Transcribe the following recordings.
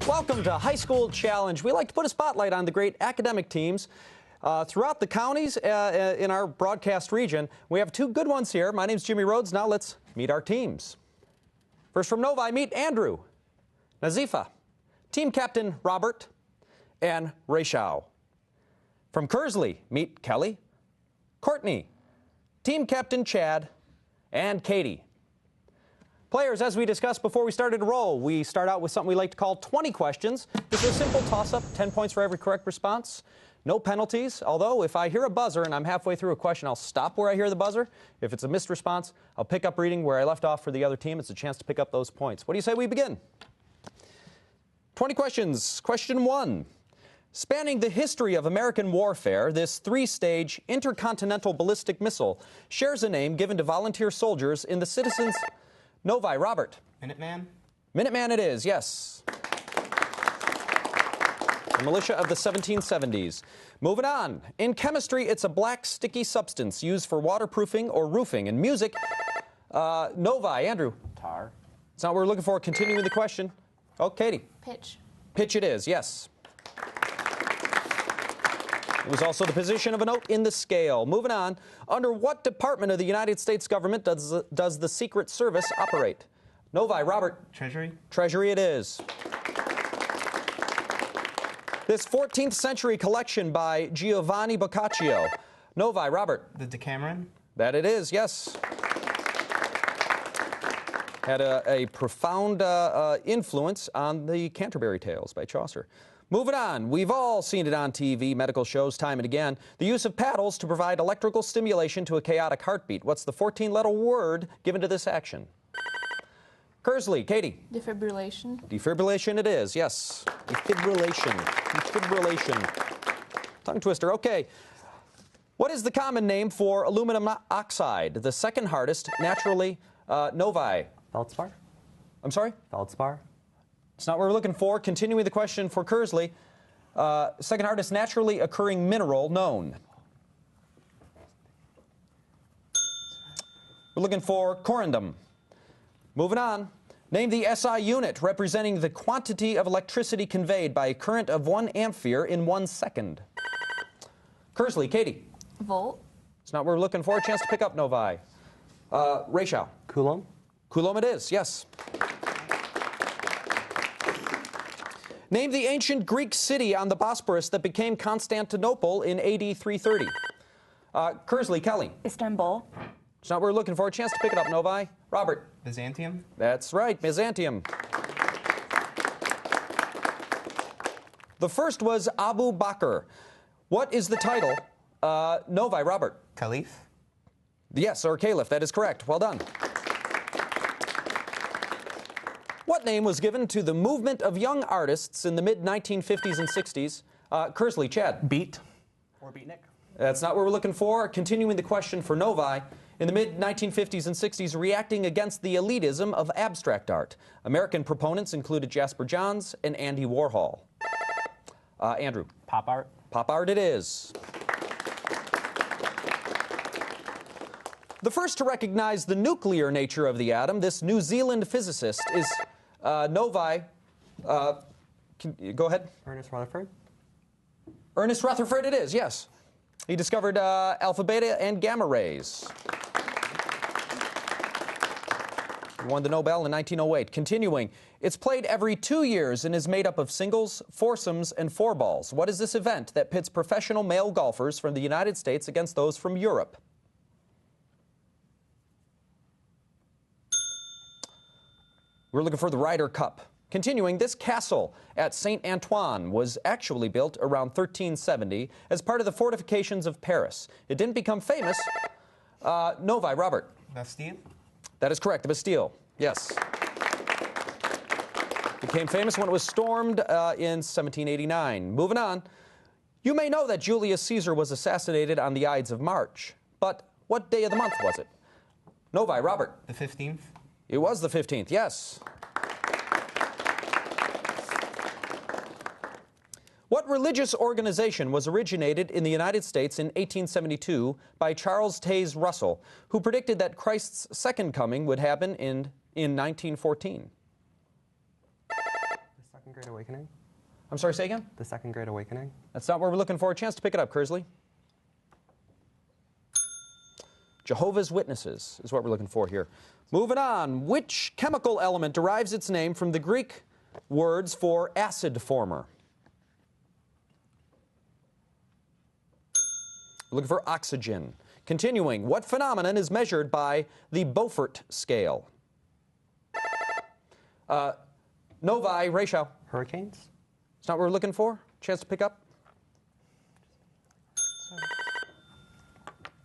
Welcome to High School Challenge. We like to put a spotlight on the great academic teams throughout the counties in our broadcast region. We have two good ones here. My name's Jimmy Rhodes. Now let's meet our teams. First from Novi, meet Andrew, Nazifa, team captain Robert, and Rayshao. From Kearsley, meet Kelly, Courtney, team captain Chad, and Katie. Players, as we discussed before we started to roll, we start out with something we like to call 20 questions. This is a simple toss-up, 10 points for every correct response. No penalties, although if I hear a buzzer and I'm halfway through a question, I'll stop where I hear the buzzer. If it's a missed response, I'll pick up reading where I left off for the other team. It's a chance to pick up those points. What do you say we begin? 20 questions. Question 1. Spanning the history of American warfare, this three-stage intercontinental ballistic missile shares a name given to volunteer soldiers in the citizens... Novi, Robert. Minuteman? Minuteman it is, yes. The militia of the 1770s. Moving on. In chemistry, it's a black, sticky substance used for waterproofing or roofing. In music, Novi, Andrew. Tar. It's not what we're looking for. Continuing the question. Oh, Katie. Pitch. Pitch it is, yes. It was also the position of a note in the scale. Moving on. Under what department of the United States government does the Secret Service operate? Novi, Robert. Treasury. Treasury it is. This 14th century collection by Giovanni Boccaccio. Novi, Robert. The Decameron. That it is, yes. Had a profound influence on the Canterbury Tales by Chaucer. Moving on, we've all seen it on TV, medical shows, time and again. The use of paddles to provide electrical stimulation to a chaotic heartbeat. What's the 14-letter word given to this action? Kearsley, Katie. Defibrillation. Defibrillation it is, yes. Defibrillation. Defibrillation. Tongue twister, okay. What is the common name for aluminum oxide, the second hardest naturally, Novi? Feldspar. I'm sorry? Feldspar. It's not what we're looking for. Continuing the question for Kearsley. Second hardest naturally occurring mineral known. We're looking for corundum. Moving on. Name the SI unit representing the quantity of electricity conveyed by a current of 1 ampere in 1 second. Kearsley, Katie. Volt. It's not what we're looking for. A chance to pick up Novi. Rayshao. Coulomb. Coulomb it is, yes. Name the ancient Greek city on the Bosporus that became Constantinople in AD 330. Kearsley, Kelly. Istanbul. It's not what we're looking for. A chance to pick it up, Novi. Robert. Byzantium. That's right, Byzantium. The first was Abu Bakr. What is the title? Novi, Robert. Caliph. Yes, or Caliph. That is correct. Well done. What name was given to the movement of young artists in the mid-1950s and 60s? Kearsley, Chad. Beat. Or beatnik. That's not what we're looking for. Continuing the question for Novi. In the mid-1950s and 60s, reacting against the elitism of abstract art. American proponents included Jasper Johns and Andy Warhol. Andrew. Pop art. Pop art it is. The first to recognize the nuclear nature of the atom, this New Zealand physicist, is Novi. Go ahead. Ernest Rutherford. Ernest Rutherford it is, yes. He discovered alpha, beta, and gamma rays. He won the Nobel in 1908. Continuing, it's played every 2 years and is made up of singles, foursomes, and fourballs. What is this event that pits professional male golfers from the United States against those from Europe? We're looking for the Ryder Cup. Continuing, this castle at Saint Antoine was actually built around 1370 as part of the fortifications of Paris. It didn't become famous. Novi, Robert. Bastille. That is correct, the Bastille, yes. Became famous when it was stormed in 1789. Moving on. You may know that Julius Caesar was assassinated on the Ides of March, but what day of the month was it? Novi, Robert. The 15th. It was the 15th, yes. What religious organization was originated in the United States in 1872 by Charles Taze Russell, who predicted that Christ's second coming would happen in 1914? The Second Great Awakening? I'm sorry, say again? The Second Great Awakening? That's not what we're looking for. A chance to pick it up, Kearsley. Jehovah's Witnesses is what we're looking for here. Moving on. Which chemical element derives its name from the Greek words for acid former? We're looking for oxygen. Continuing. What phenomenon is measured by the Beaufort scale? Novi, ratio. Hurricanes? It's not what we're looking for. Chance to pick up.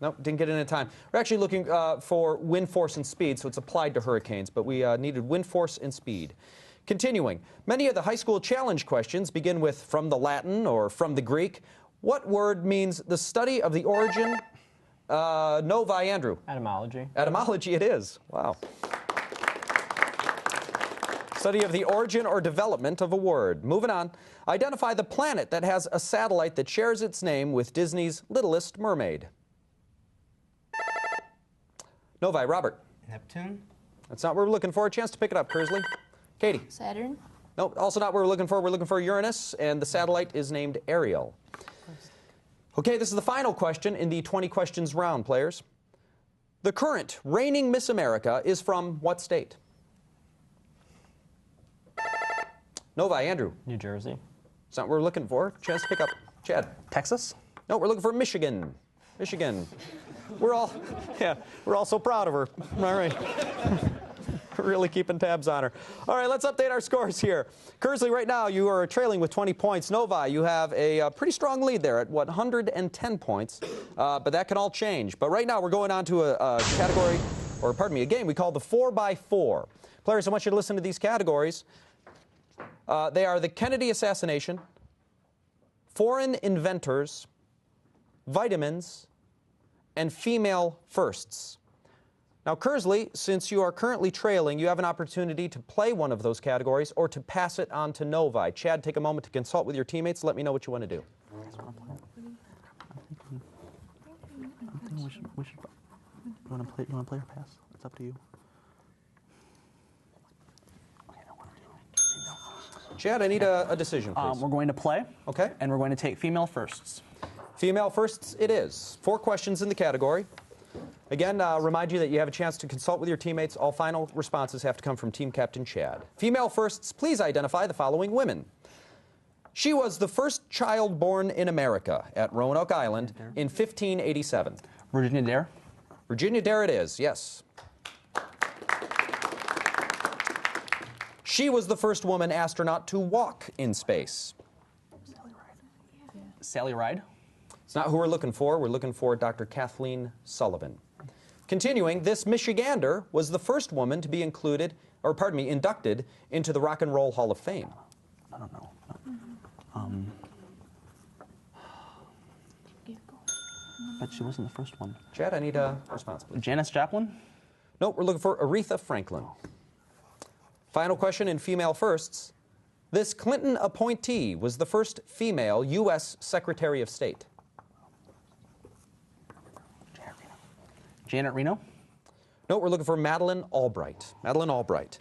No, didn't get it in time. We're actually looking for wind force and speed, so it's applied to hurricanes, but we needed wind force and speed. Continuing, many of the high school challenge questions begin with from the Latin or from the Greek. What word means the study of the origin? Novi, Andrew. Etymology. Etymology it is. Wow. Study of the origin or development of a word. Moving on. Identify the planet that has a satellite that shares its name with Disney's Littlest Mermaid. Novi, Robert. Neptune? That's not what we're looking for. A chance to pick it up, Kearsley. Katie. Saturn. No, also not what we're looking for. We're looking for Uranus, and the satellite is named Ariel. Okay, this is the final question in the 20 questions round, players. The current reigning Miss America is from what state? Novi, Andrew. New Jersey. That's not what we're looking for. Chance to pick up. Chad. Texas. No, we're looking for Michigan. Michigan. We're all so proud of her. All right. We're really keeping tabs on her. All right, let's update our scores here. Kearsley, right now, you are trailing with 20 points. Novi, you have a pretty strong lead there at, 110 points. But that can all change. But right now, we're going on to a category, or pardon me, a game we call the 4x4. Players, I want you to listen to these categories. They are the Kennedy assassination, foreign inventors, vitamins, and female firsts. Now, Kearsley, since you are currently trailing, you have an opportunity to play one of those categories or to pass it on to Novi. Chad, take a moment to consult with your teammates. Let me know what you want to do. I think we should. You want to play or pass? It's up to you. Chad, I need a decision, please. We're going to play. Okay. And we're going to take female firsts. Female firsts it is. 4 questions in the category. Again, remind you that you have a chance to consult with your teammates. All final responses have to come from Team Captain Chad. Female firsts, please identify the following women. She was the first child born in America at Roanoke Island in 1587. Virginia Dare. Virginia Dare it is, yes. She was the first woman astronaut to walk in space. Sally Ride. It's not who we're looking for. We're looking for Dr. Kathleen Sullivan. Continuing, this Michigander was the first woman to be inducted into the Rock and Roll Hall of Fame. I don't know. But she wasn't the first one. Chad, I need a response, please. Janis Joplin. No, we're looking for Aretha Franklin. Final question in female firsts. This Clinton appointee was the first female U.S. Secretary of State. Janet Reno. No, we're looking for Madeleine Albright. Madeleine Albright.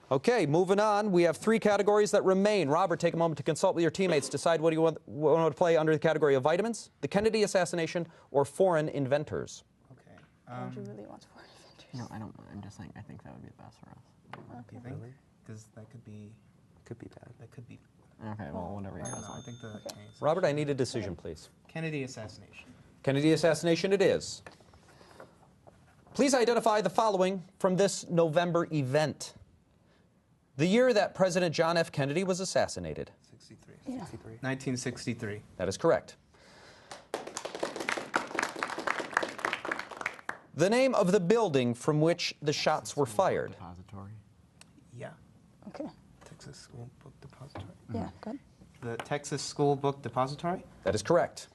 Okay, moving on. We have 3 categories that remain. Robert, take a moment to consult with your teammates. Decide what you want to play under the category of vitamins, the Kennedy assassination, or foreign inventors. Okay. Andrew really wants foreign inventors. No, I don't. I'm just saying. I think that would be the best for us. Do you think? Because that could be bad. That could be. Okay. Well, whatever you I don't guys know. I want. think the Robert, I need a decision, please. Kennedy assassination. Kennedy assassination it is. Please identify the following from this November event. The year that President John F. Kennedy was assassinated. 63. Yeah. 1963. That is correct. The name of the building from which the shots were fired. Depository. Yeah. Okay. Texas School Book Depository. Yeah, good. The Texas School Book Depository? That is correct.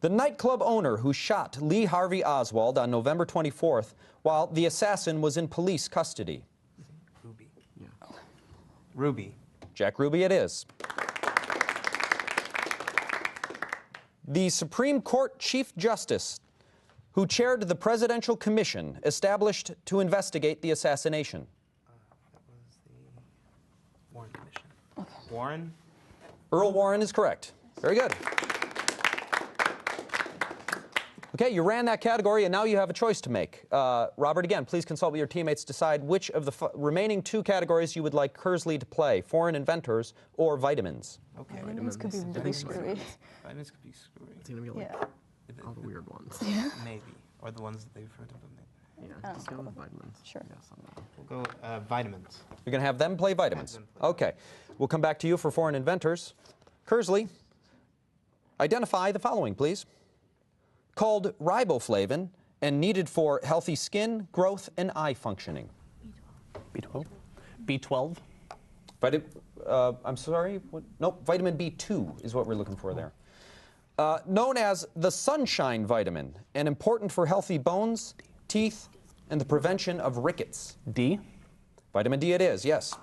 The nightclub owner who shot Lee Harvey Oswald on November 24th while the assassin was in police custody. Ruby. Yeah. Ruby. Jack Ruby it is. The Supreme Court Chief Justice who chaired the Presidential Commission established to investigate the assassination. That was the Warren Commission. Okay. Warren? Earl Warren is correct. Very good. Okay, you ran that category, and now you have a choice to make. Robert, again, please consult with your teammates to decide which of the remaining two categories you would like Kearsley to play, foreign inventors or vitamins. Okay. Vitamins could be really screwy. Vitamins could be screwy. It's going to be like Yeah. all the weird ones. Maybe. Or the ones that they've heard of them. Yeah, just go with vitamins. Sure. Yes, on that. We'll go vitamins. You're going to have them play vitamins. Have them play. Okay. We'll come back to you for foreign inventors. Kearsley, identify the following, please. Called riboflavin and needed for healthy skin, growth, and eye functioning. B12? B12? I'm sorry? What? Nope, vitamin B2 is what we're looking for there. Known as the sunshine vitamin and important for healthy bones, teeth, and the prevention of rickets. D? Vitamin D it is, yes.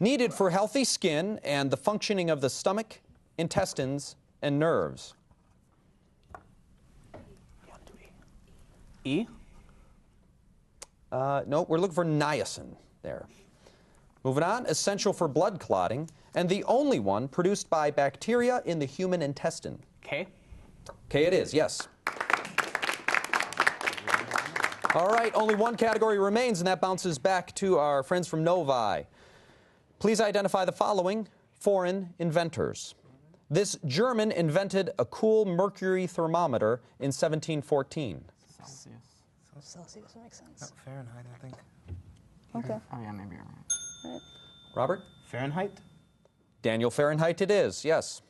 Needed for healthy skin and the functioning of the stomach, intestines, and nerves. E? No, we're looking for niacin there. Moving on, essential for blood clotting, and the only one produced by bacteria in the human intestine. K? K it is, yes. All right, only one category remains, and that bounces back to our friends from Novi. Please identify the following foreign inventors. This German invented a cool mercury thermometer in 1714. Celsius. Celsius makes No, sense. Fahrenheit, I think. Okay. Oh, yeah, maybe you're right. Right. Robert? Fahrenheit? Daniel Fahrenheit it is, yes.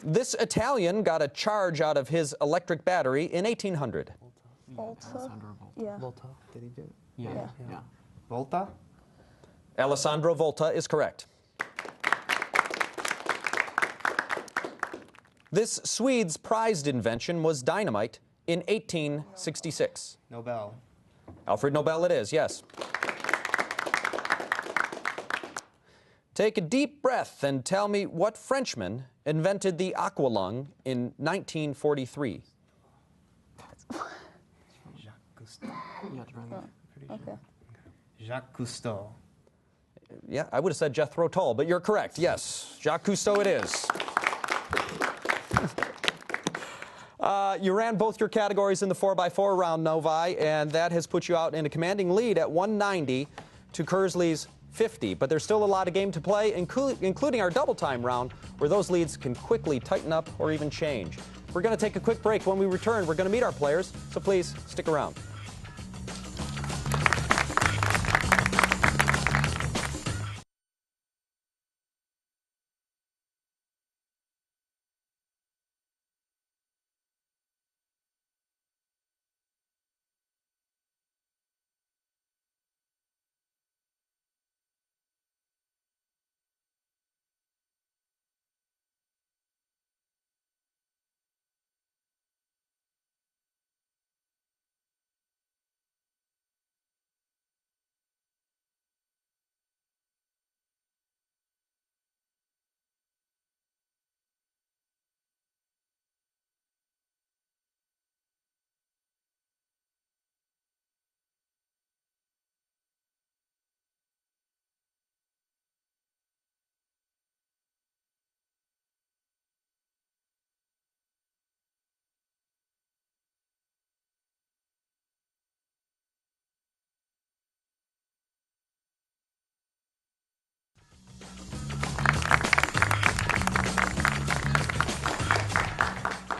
This Italian got a charge out of his electric battery in 1800. Volta. Alessandro Volta. Yeah. Volta. Did he do it? Yeah. Yeah. Volta? Alessandro Volta is correct. This Swede's prized invention was dynamite in 1866. Nobel. Alfred Nobel it is, yes. Take a deep breath and tell me what Frenchman invented the aqualung in 1943. Jacques Cousteau. Yeah, it's right. Pretty sure. Okay. Jacques Cousteau. Yeah, I would have said Jethro Tull, but you're correct, yes. Jacques Cousteau it is. You ran both your categories in the 4x4 round, Novi, and that has put you out in a commanding lead at 190 to Kearsley's 50. But there's still a lot of game to play, including our double time round, where those leads can quickly tighten up or even change. We're going to take a quick break. When we return, we're going to meet our players, so please stick around.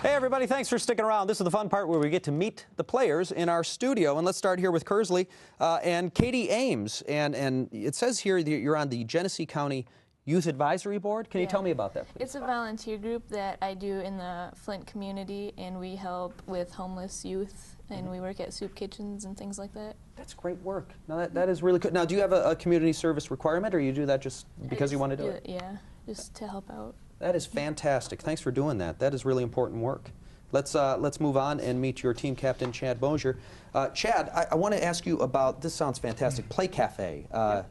Hey everybody, thanks for sticking around. This is the fun part where we get to meet the players in our studio. And let's start here with Kearsley and Katie Ames. And it says here that you're on the Genesee County Youth Advisory Board. Can you tell me about that, please? It's a volunteer group that I do in the Flint community, and we help with homeless youth, and we work at soup kitchens and things like that. That's great work. Now that is really good. Now, do you have a community service requirement, or you do that just because you want to do it? Yeah, just to help out. That is fantastic. Thanks for doing that. That is really important work. let's move on and meet your team captain, Chad Mosher. Chad, I want to ask you about, this sounds fantastic, Play Cafe,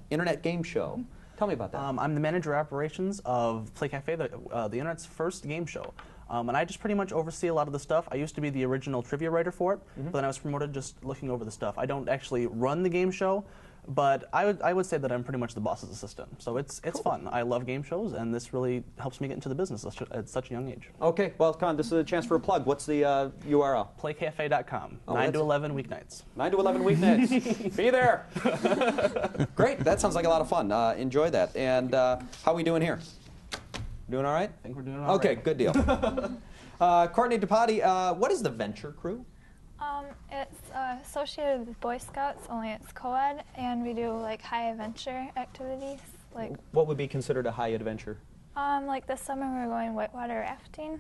internet game show. Tell me about that. I'm the manager of operations of Play Cafe, the internet's first game show. And I just pretty much oversee a lot of the stuff. I used to be the original trivia writer for it, but then I was promoted just looking over the stuff. I don't actually run the game show, but I would say that I'm pretty much the boss's assistant. So it's fun. I love game shows, and this really helps me get into the business at such a young age. Okay, well, come on, this is a chance for a plug. What's the URL? Playcafe.com, 9 to 11 weeknights. 9 to 11 weeknights. Be there. Great, that sounds like a lot of fun. Enjoy that. And how are we doing here? Doing all right? I think we're doing all right. Okay, good deal. Courtney DePatti, what is the Venture Crew? It's associated with Boy Scouts, only it's co-ed, and we do like high adventure activities. Like What would be considered a high adventure? like this summer we're going whitewater rafting.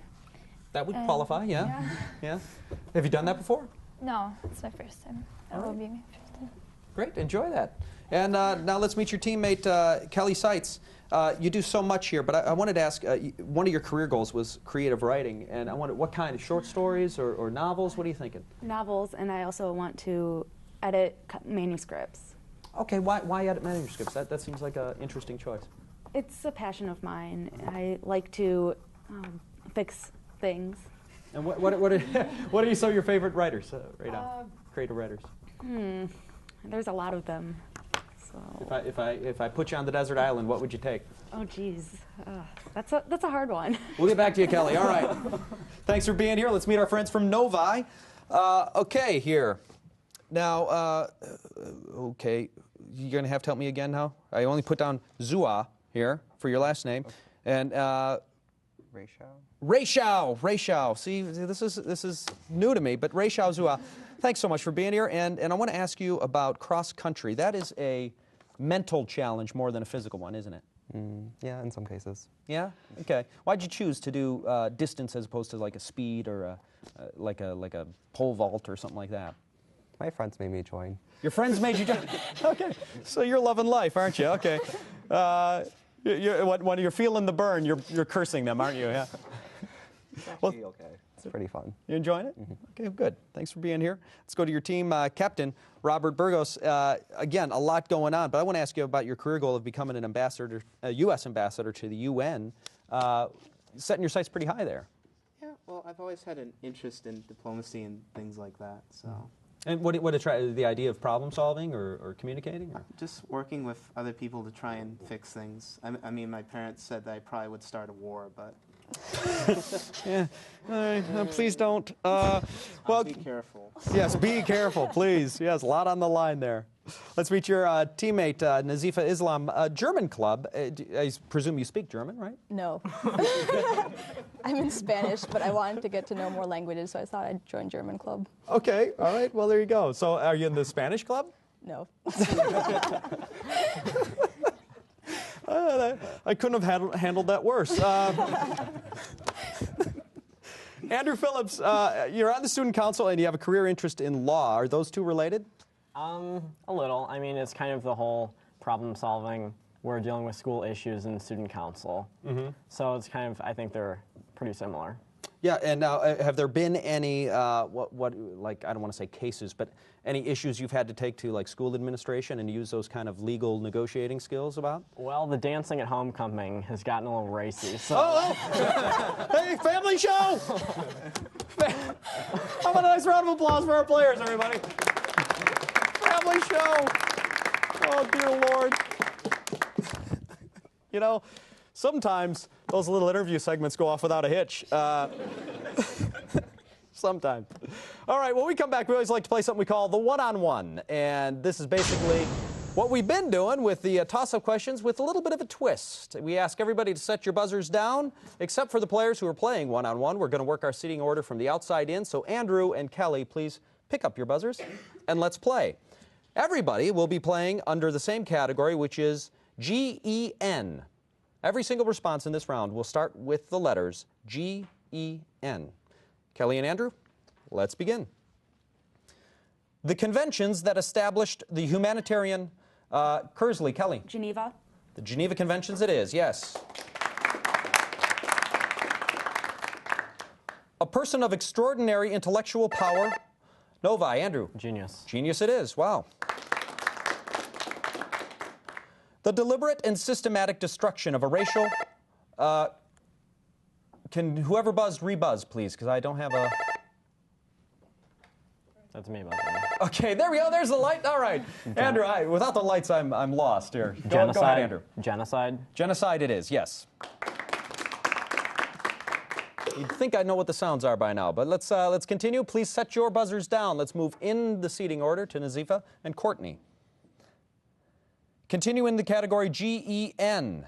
That would And- qualify, yeah. Yeah. Have you done that before? No, it's my first time. That will be my first time. Great, enjoy that. And now let's meet your teammate, Kelly Seitz. You do so much here, but I wanted to ask, one of your career goals was creative writing, and I wondered what kind of short stories or novels? What are you thinking? Novels, and I also want to edit manuscripts. Okay, why edit manuscripts? That seems like an interesting choice. It's a passion of mine. I like to fix things. And what are some of your favorite writers right now? Creative writers. There's a lot of them. So. If I put you on the desert island, what would you take? Oh, geez, that's a hard one. We'll get back to you, Kelly. All right. Thanks for being here. Let's meet our friends from Novi. Okay, here. Now, okay, you're going to have to help me again now. I only put down Zua here for your last name. And Rayshao. See, this is new to me, but Rayshao Zua. Thanks so much for being here. And I want to ask you about cross country. That is a mental challenge more than a physical one, isn't it? Yeah, in some cases. Yeah? Okay. Why'd you choose to do distance as opposed to like a speed or like a pole vault or something like that? My friends made me join. Your friends made you join? Okay. So you're loving life, aren't you? Okay. When you're feeling the burn, you're cursing them, aren't you? Yeah. Well, Okay. It's pretty fun. you enjoying it? Okay, good. Thanks for being here. Let's go to your team captain, Robert Burgos. Again, a lot going on, but I want to ask you about your career goal of becoming an ambassador, a U.S. ambassador to the UN. Setting your sights pretty high there. Yeah, well, I've always had an interest in diplomacy and things like that, so. And what the idea of problem solving or communicating? Or? Just working with other people to try and fix things. I mean, my parents said that I probably would start a war, but. Yeah. All right. Please don't. Well, be careful. Yes, be careful, please. Yes, a lot on the line there. Let's meet your teammate, Nazifa Islam, German club. I presume you speak German, right? No. I'm in Spanish, but I wanted to get to know more languages, so I thought I'd join German club. Okay. All right. Well, there you go. So, are you in the Spanish club? No. I couldn't have handled that worse. Andrew Phillips, you're on the student council and you have a career interest in law. Are those two related? A little. I mean, it's kind of the whole problem solving. We're dealing with school issues in student council. So it's kind of, I think they're pretty similar. Yeah, and now have there been any, like, I don't want to say cases, but any issues you've had to take to, like, school administration and use those kind of legal negotiating skills about? Well, the dancing at homecoming has gotten a little racy. So. Hey, family show! How about a nice round of applause for our players, everybody? Family show! Oh, dear Lord. You know, sometimes those little interview segments go off without a hitch. Sometimes. All right, when we come back, we always like to play something we call the one-on-one. And this is basically what we've been doing with the toss-up questions with a little bit of a twist. We ask everybody to set your buzzers down, except for the players who are playing one-on-one. We're going to work our seating order from the outside in. So Andrew and Kelly, please pick up your buzzers and let's play. Everybody will be playing under the same category, which is G-E-N. Every single response in this round will start with the letters G-E-N. Kelly and Andrew, let's begin. The conventions that established the humanitarian, Kearsley, Kelly. Geneva. The Geneva Conventions it is, yes. A person of extraordinary intellectual power. Novi, Andrew. Genius. Genius it is. Wow. The deliberate and systematic destruction of a racial. Can whoever buzzed rebuzz, please, because I don't have a. That's me, buzzing. Okay, there we go. There's the light. All right, Andrew. Without the lights, I'm lost here. Genocide. Go ahead, Andrew. Genocide. Genocide. It is. Yes. You'd think I know what the sounds are by now, but let's continue. Please set your buzzers down. Let's move in the seating order to Nazifa and Courtney. Continue in the category GEN.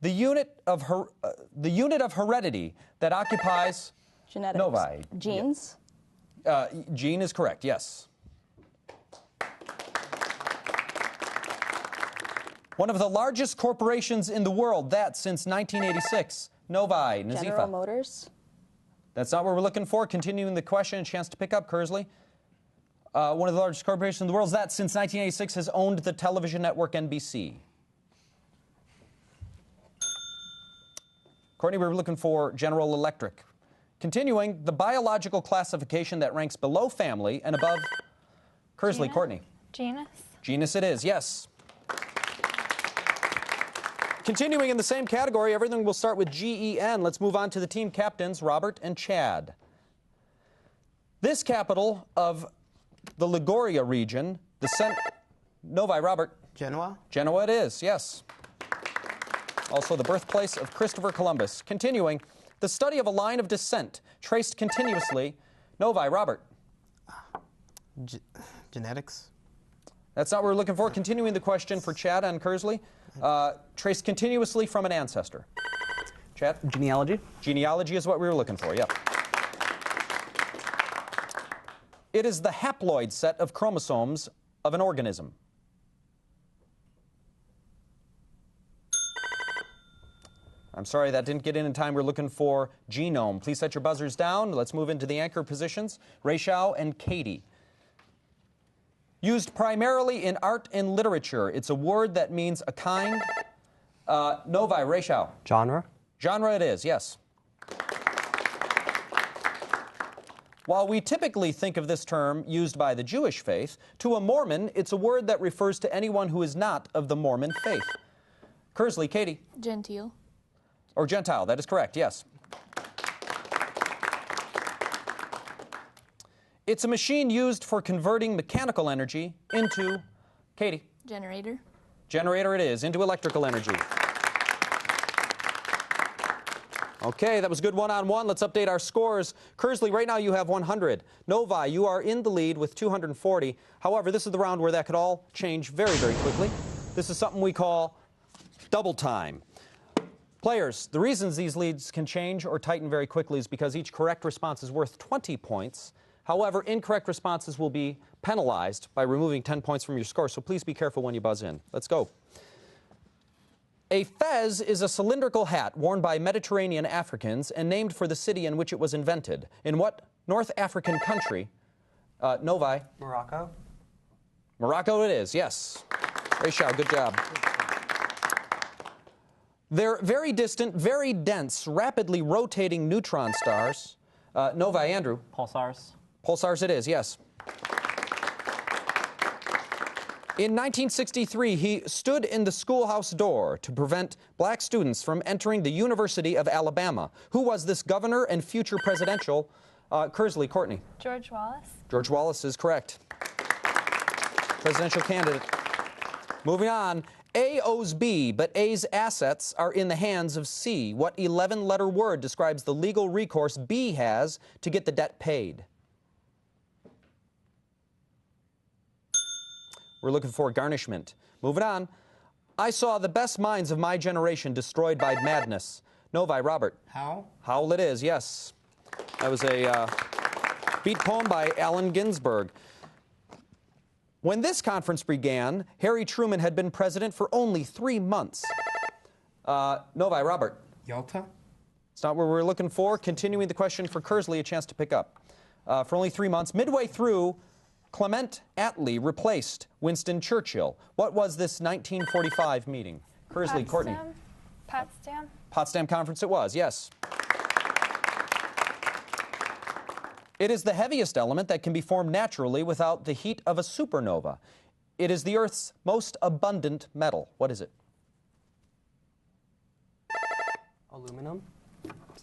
The unit of heredity that occupies. Genetics. Novi. Genes. Gene is correct. Yes. One of the largest corporations in the world that since 1986. Novi, Nazifa. General Motors. That's not what we're looking for. Continuing the question, a chance to pick up, Kearsley. One of the largest corporations in the world that since 1986 has owned the television network NBC. Courtney, we were looking for General Electric. Continuing, the biological classification that ranks below family and above. Kearsley, Courtney. Genus. Genus it is, yes. Continuing in the same category, everything will start with GEN. Let's move on to the team captains, Robert and Chad. This capital of the Liguria region, Novi, Robert. Genoa? Genoa it is, yes. Also the birthplace of Christopher Columbus. Continuing, the study of a line of descent traced continuously. Novi, Robert. Genetics? That's not what we're looking for. Continuing the question for Chad and Kearsley. Traced continuously from an ancestor. Chad? Genealogy. Genealogy is what we were looking for, yep. It is the haploid set of chromosomes of an organism. I'm sorry, that didn't get in time. We're looking for genome. Please set your buzzers down. Let's move into the anchor positions. Rachel and Katie. Used primarily in art and literature. It's a word that means a kind. Novi, Rachel. Genre? Genre it is, yes. While we typically think of this term used by the Jewish faith, to a Mormon, it's a word that refers to anyone who is not of the Mormon faith. Kearsley, Katie. Gentile. Or Gentile, that is correct, yes. It's a machine used for converting mechanical energy into, Katie. Generator. Generator it is, into electrical energy. Okay, that was good one-on-one. Let's update our scores. Kearsley, right now you have 100. Novi, you are in the lead with 240. However, this is the round where that could all change very, very quickly. This is something we call double time. Players, the reasons these leads can change or tighten very quickly is because each correct response is worth 20 points. However, incorrect responses will be penalized by removing 10 points from your score, so please be careful when you buzz in. Let's go. A fez is a cylindrical hat worn by Mediterranean Africans and named for the city in which it was invented. In what North African country? Novi? Morocco? Morocco it is, yes. Rachel, good job. They're very distant, very dense, rapidly rotating neutron stars. Novi, Andrew? Pulsars. Pulsars it is, yes. In 1963, he stood in the schoolhouse door to prevent black students from entering the University of Alabama. Who was this governor and future presidential? Kearsley, Courtney. George Wallace. George Wallace is correct. Presidential candidate. Moving on. A owes B, but A's assets are in the hands of C. What 11-letter word describes the legal recourse B has to get the debt paid? We're looking for garnishment. Moving on. I saw the best minds of my generation destroyed by madness. Novi, Robert. Howl? Howl it is, yes. That was a beat poem by Allen Ginsberg. When this conference began, Harry Truman had been president for only 3 months. Novi, Robert. Yalta? It's not what we're looking for. Continuing the question for Kearsley, a chance to pick up. For only 3 months. Midway through, Clement Attlee replaced Winston Churchill. What was this 1945 meeting? Kearsley, Courtney. Potsdam. Potsdam Conference it was, yes. It is the heaviest element that can be formed naturally without the heat of a supernova. It is the Earth's most abundant metal. What is it? Aluminum.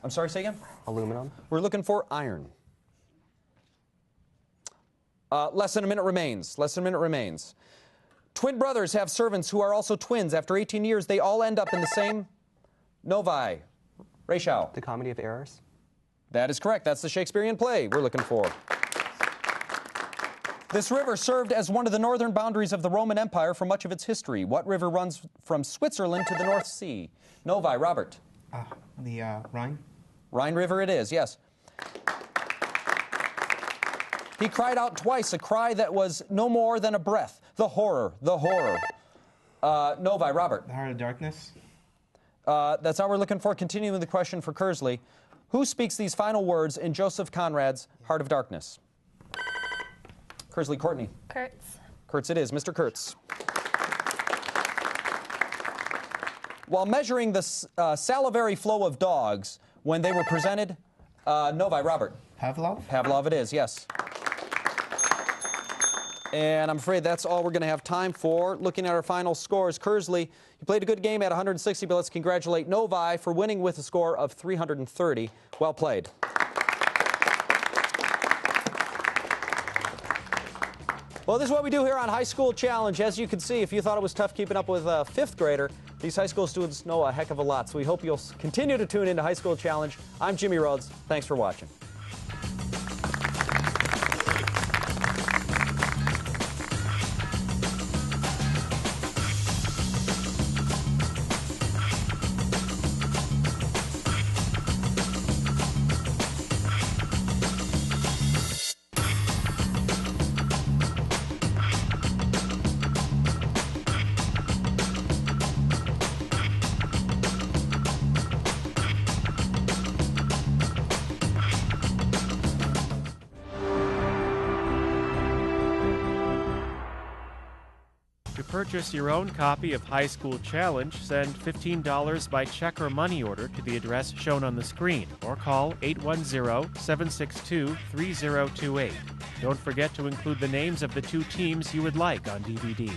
I'm sorry, say again? Aluminum. We're looking for iron. Less than a minute remains. Less than a minute remains. Twin brothers have servants who are also twins. After 18 years, they all end up in the same Novi. Rachel. The Comedy of Errors. That is correct. That's the Shakespearean play we're looking for. This river served as one of the northern boundaries of the Roman Empire for much of its history. What river runs from Switzerland to the North Sea? Novi, Robert. The Rhine. Rhine River it is, yes. He cried out twice, a cry that was no more than a breath. The horror, the horror. Novi, Robert. The Heart of Darkness. That's all we're looking for. Continuing the question for Kearsley. Who speaks these final words in Joseph Conrad's Heart of Darkness? Kearsley, Courtney. Kurtz. Kurtz it is. Mr. Kurtz. While measuring the salivary flow of dogs when they were presented, Novi, Robert. Pavlov. Pavlov it is, yes. And I'm afraid that's all we're going to have time for. Looking at our final scores, Kearsley, you played a good game at 160, but let's congratulate Novi for winning with a score of 330. Well played. Well, this is what we do here on High School Challenge. As you can see, if you thought it was tough keeping up with a fifth grader, these high school students know a heck of a lot. So we hope you'll continue to tune into High School Challenge. I'm Jimmy Rhodes. Thanks for watching. To purchase your own copy of High School Challenge, send $15 by check or money order to the address shown on the screen, or call 810-762-3028. Don't forget to include the names of the two teams you would like on DVD.